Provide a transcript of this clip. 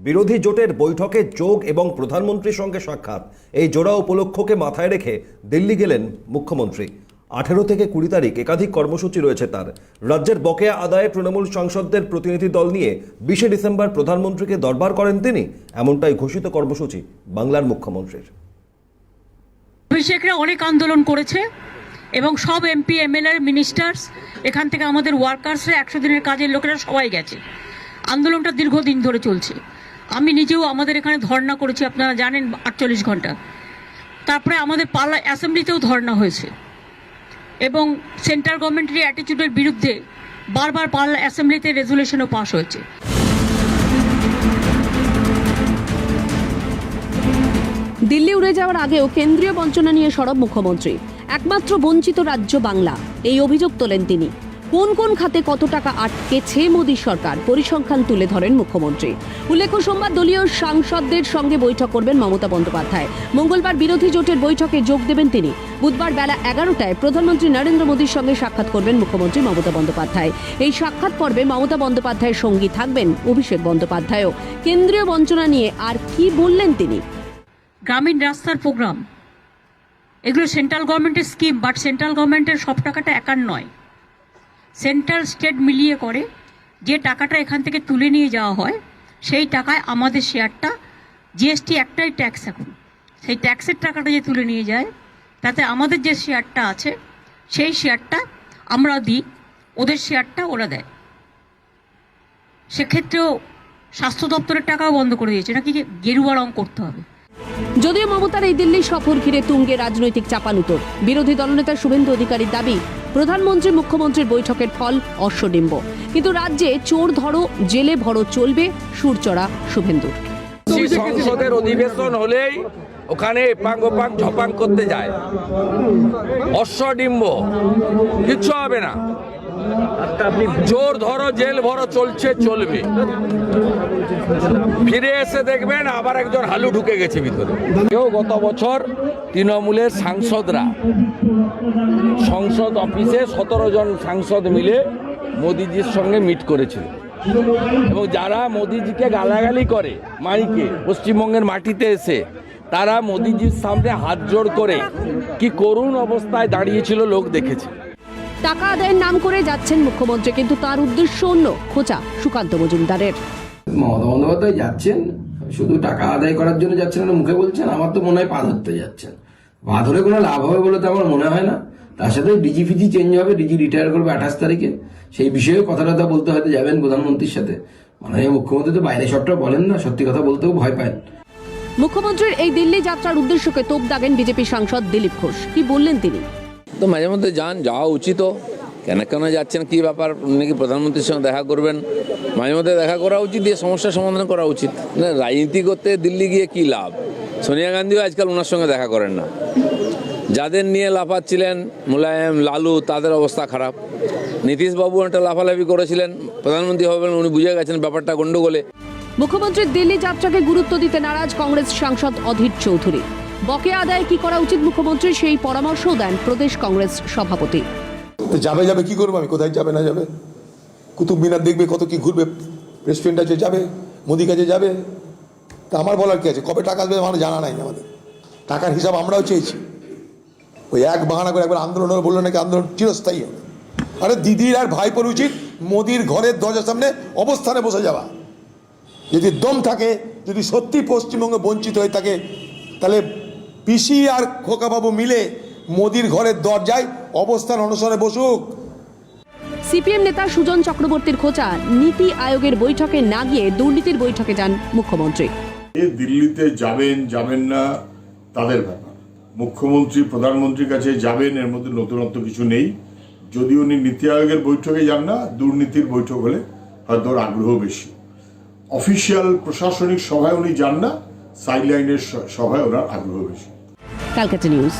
বিরোধী জোটের বৈঠকে যোগ এবং প্রধানমন্ত্রীর সঙ্গে সাক্ষাৎ, এই জোড়া উপলক্ষকে মাথায় রেখে দিল্লি গেলেন মুখ্যমন্ত্রী। 18 থেকে 20 তারিখ একাধিক কর্মসূচি রয়েছে তার। রাজ্যের বকেয়া আদায়ে তৃণমূল সাংসদদের প্রতিনিধি দল নিয়ে 20 ডিসেম্বর প্রধানমন্ত্রীকে দরবার করেন তিনি, এমনটাই ঘোষিত কর্মসূচি বাংলার মুখ্যমন্ত্রীর। অভিষেকরা অনেক আন্দোলন করেছে এবং সব এমপি এমএলএ মিনিস্টার্স এখান থেকে আমাদের ওয়ার্কার্সরা 100 দিনের কাজের লোকেরা সবাই গেছে। আন্দোলনটা দীর্ঘদিন ধরে চলছে। আমি নিজেও আমাদের এখানে ধর্ণা করেছি, আপনারা জানেন, 48 ঘন্টা। তারপরে আমাদের পার্লা অ্যাসেম্বলিতেও ধর্ণা হয়েছে এবং সেন্ট্রাল গভর্নমেন্টের অ্যাটিটিউডের বিরুদ্ধে বারবার পার্লা অ্যাসেম্বলিতে রেজুলেশনও পাস হয়েছে। দিল্লি উড়ে যাওয়ার আগেও কেন্দ্রীয় বঞ্চনা নিয়ে সরব মুখ্যমন্ত্রী। একমাত্র বঞ্চিত রাজ্য বাংলা, এই অভিযোগ তোলেন তিনি। কোন কোন খাতে কত টাকা আটকেছে মোদী সরকার, পরিসংখ্যান তুলে ধরেন মুখ্যমন্ত্রী। উল্লেখ্য, সোমবার দলীয় সাংসদদের সঙ্গে বৈঠক করবেন মমতা বন্দ্যোপাধ্যায়। মঙ্গলবার বিরোধী জোটের বৈঠকে যোগ দেবেন তিনি। বুধবার বেলা 11টায় প্রধানমন্ত্রী নরেন্দ্র মোদীর সঙ্গে সাক্ষাৎ করবেন মুখ্যমন্ত্রী মমতা বন্দ্যোপাধ্যায়। এই সাক্ষাৎ পর্বে মমতা বন্দ্যোপাধ্যায়ের সঙ্গী থাকবেন অভিষেক বন্দ্যোপাধ্যায়ও। কেন্দ্রীয় বঞ্চনা নিয়ে আর কি বললেন তিনি? গ্রামীণ রাস্তার প্রোগ্রাম, এগুলো সেন্ট্রাল গভর্নমেন্টের স্কিম, বাট সেন্ট্রাল গভর্নমেন্টের সব টাকাটা একার নয়, সেন্ট্রাল স্টেট মিলিয়ে করে। যে টাকাটা এখান থেকে তুলে নিয়ে যাওয়া হয় সেই টাকায় আমাদের শেয়ারটা, জিএসটি একটাই ট্যাক্স, এখন সেই ট্যাক্সের টাকাটা যে তুলে নিয়ে যায় তাতে আমাদের যে শেয়ারটা আছে সেই শেয়ারটা আমরা দিই, ওদের শেয়ারটা ওরা দেয়। সেক্ষেত্রেও স্বাস্থ্য দপ্তরের টাকাও বন্ধ করে দিয়েছে, নাকি গেরুয়া রং করতে হবে। যদিও মমতার এই দিল্লি সফর ঘিরে তুঙ্গে রাজনৈতিক চাপানুতোর। বিরোধী দলনেতা শুভেন্দু অধিকারীর দাবি, প্রধানমন্ত্রী মুখ্যমন্ত্রীর বৈঠকের ফল অশ্বডিম্ব। কিন্তু রাজ্যে চোর ধরো জেলে ভরো চলবে, সুর চড়া শুভেন্দুর। সংসদের অধিবেশন হলেই ওখানে এপাং ওপাং ঝপাং করতে যায়, অশ্বডিম্ব, কিচ্ছু হবে না। চোর ধরো জেল ভরো চলছে, চলবে। ফিরে এসে দেখবেন আবার একজন হালু ঢুকে গেছে ভিতরে। কেউ গত বছর তৃণমূলের সাংসদরা সংসদ অফিসে 17 জন সাংসদ মিলে মোদিজির সঙ্গে মিট করেছিল এবং যারা মোদিজিকে গালাগালি করে মাইকে পশ্চিমবঙ্গের মাটিতে এসে, তারা মোদিজির সামনে হাত জোড় করে কি করুণ অবস্থায় দাঁড়িয়েছিল লোক দেখেছে। টাকা আদায়ের নাম করে যাচ্ছেন মুখ্যমন্ত্রী, কিন্তু তার উদ্দেশ্য অন্য, খোঁচা সুকান্ত মজুমদারের। মমতা বন্দ্যোপাধ্যায় যাচ্ছেন শুধু টাকা আদায় করার জন্য যাচ্ছেন না, মুখে বলছেন। আমার তো মনে হয় পা ধরতে যাচ্ছেন। পা ধরে কোনো লাভ হবে বলে তো আমার মনে হয় না। তার সাথে ডিজি ফিজি চেঞ্জ হবে, ডিজি রিটায়ার করবে 28 তারিখে। সেই বিষয়ে কথাটা বলতে হয়তো যাবেন প্রধানমন্ত্রীর সাথে। মাননীয় মুখ্যমন্ত্রী তো বাইরে সবটা বলেন না, সত্যি কথা বলতেও ভয় পান। মুখ্যমন্ত্রীর এই দিল্লি যাত্রার উদ্দেশ্যকে তোপ দাগেন বিজেপি সাংসদ দিলীপ ঘোষ। কি বললেন তিনি? তো মাঝে মধ্যে যাওয়া উচিত। কেন যাচ্ছেন, কি ব্যাপার, নাকি প্রধানমন্ত্রীর সঙ্গে দেখা করবেন? মাঝে মধ্যে দেখা করা উচিত, দিয়ে সমস্যার সমাধান করা উচিত। না, রাজনীতি করতে দিল্লি গিয়ে কি লাভ? সোনিয়া গান্ধীও আজকাল ওনার সঙ্গে দেখা করেন না। যাদের নিয়ে লাফাচ্ছিলেন, মুলায়ম, লালু, তাদের অবস্থা খারাপ। নীতিশবাবু একটা লাফালাফি করেছিলেন, প্রধানমন্ত্রী হবেন, উনি বুঝে গেছেন ব্যাপারটা গন্ডগোলে। মুখ্যমন্ত্রীর দিল্লি যাত্রাকে গুরুত্ব দিতে নারাজ কংগ্রেস সাংসদ অধীর চৌধুরী। বকেয়া আদায়ে কি করা উচিত মুখ্যমন্ত্রী, সেই পরামর্শও দেন প্রদেশ কংগ্রেস সভাপতি। যাবে কি করবো আমি, কোথায় যাবে না যাবে? কুতুব মিনার দেখবে, কত কি ঘুরবে, রেস্টুরেন্ট আছে যাবে, মোদি কাছে যাবে। তা আমার বলার কি আছে? কবে টাকা আসবে আমার জানা নাই। আমাদের টাকার হিসাব আমরাও চেয়েছি। ওই এক বাহানা করে একবার আন্দোলন বললো নাকি আন্দোলন চিরস্থায়ী হবে। আরে দিদির আর ভাইপোর উচিত মোদির ঘরের দরজার সামনে অবস্থানে বসে যাওয়া। যদি দম থাকে, যদি সত্যি পশ্চিমবঙ্গ বঞ্চিত হয়ে থাকে, তাহলে পিসি আর খোকাবাবু মিলে মোদির ঘরের দরজায় অবস্থান অনুসরণে বসুক। সিপিএম নেতা সুজন চক্রবর্তীর খোঁচা, নীতি আয়োগের বৈঠকে না গিয়ে দুর্নীতির বৈঠকে যান মুখ্যমন্ত্রী। দিল্লিতে যাবেন না তাদের ব্যাপার। মুখ্যমন্ত্রী প্রধানমন্ত্রীর কাছে যাবেন, এর মধ্যে নতুনত্ব কিছু নেই। যদি উনি নীতি আয়োগের বৈঠকে যান না, দুর্নীতির বৈঠক হলে হয়তো ওর আগ্রহ বেশি। অফিসিয়াল প্রশাসনিক সভায় উনি যান না, সাইডলাইনের সভায় ওনার আগ্রহ বেশি। ক্যালকাটা নিউজ।